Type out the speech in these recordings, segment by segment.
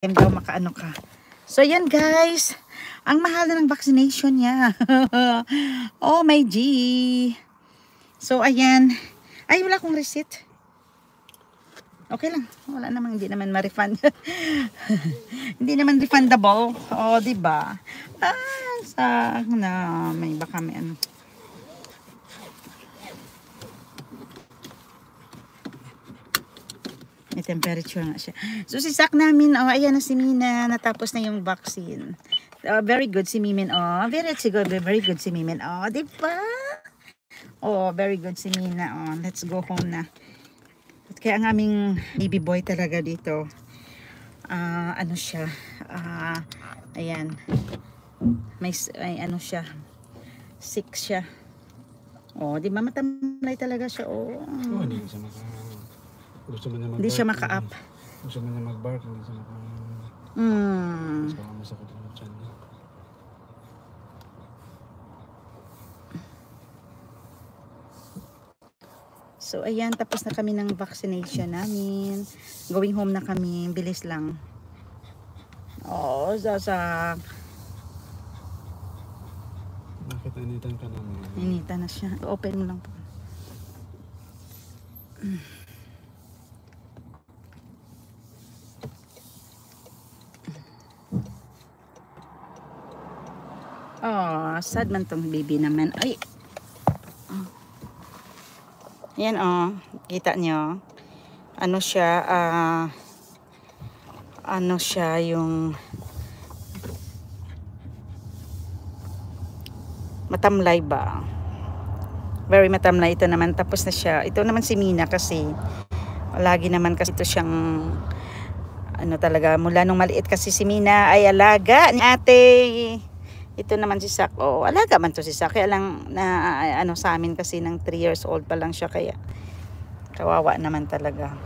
daw makaano ka. So yan guys, ang mahal na ng vaccination niya. Oh my G. So ayan, ay wala akong receipt. Okay lang, wala namang, hindi naman ma-refund. Hindi naman refundable. Oh, di ba? Sa na may baka may ano. May temperature nga siya. So si Sak namin, oh ayan na si Mina, natapos na yung vaccine. Very good si Mimin, oh. Very good si Mimin, oh, di ba? Oh, very good si Mina, oh. Let's go home na. Kaya ang aming baby boy talaga dito, ano siya, ayan, may ano siya, sick siya. Oh, di ba matamlay talaga siya, oh. Oh, hindi siya gusto mo na mag-bark. Hindi siya maka-up. Gusto mo na mag-bark, hindi siya maka... Gusto mo masakit yung tiyan niya. So, ayan, tapos na kami ng vaccination namin. Going home na kami. Bilis lang. Oh, Zasak. Bakit initan ka namin? Inita na siya. Open mo lang po. Oh, sad man tong baby naman. Ay! Ayan, oh. Kita nyo. Ano siya, ano siya yung matamlay ba? Very matamlay. Ito naman, tapos na siya. Ito naman si Mina kasi lagi naman kasi ito siyang ano talaga, mula nung maliit kasi si Mina ay alaga ni ate. Ito naman si Sak, oh, alaga man to si Sak. Kaya lang na ano sa amin kasi ng 3 years old pa lang siya, kaya kawawa naman talaga.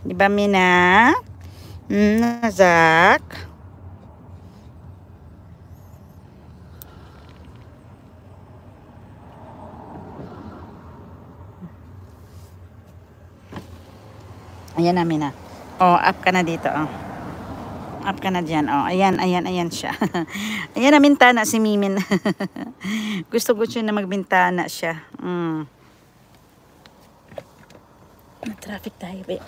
Di ba Mina? Sak? Ayan na Mina. Oh, up ka na dito, oh. Up ka na dyan. Oh, ayan, ayan, ayan siya. Ayan na, bintana si Mimin. Gusto na magbintana siya. Traffic tayo, be.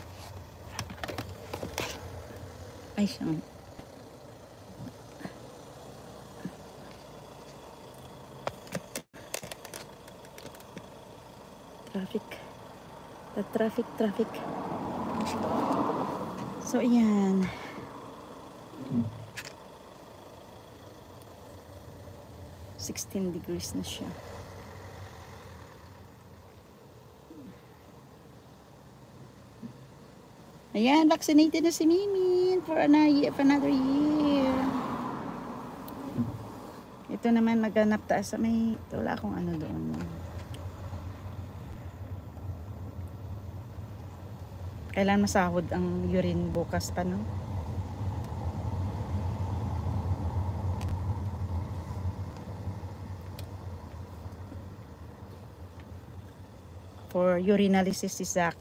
Ay, siyang. Traffic. So, ayan. Hmm. 16 degrees na siya. Ayan, vaccinated na si Mimin for another year. Ito naman, maghanap tayo sa may, wala akong ano doon. Kailan masahod ang urine bukas pa, no? For urinalysis si Zach.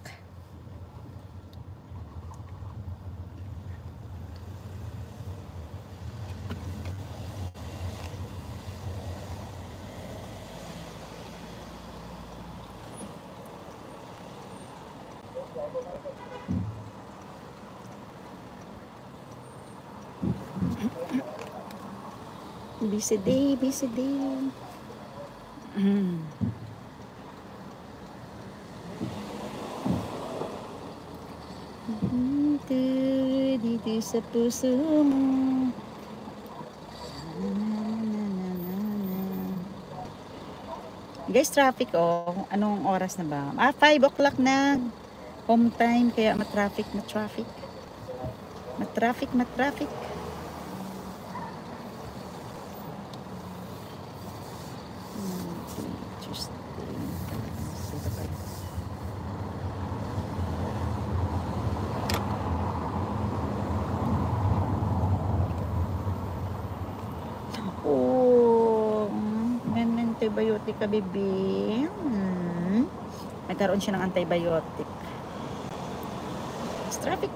Busy day. Dito sa puso mo. Guys, traffic, oh. Anong oras na ba? 5 o'clock na. Home time, kaya matraffic. Oh, may antibiotic ka, baby. Nagkaroon siya ng antibiotic. Traffic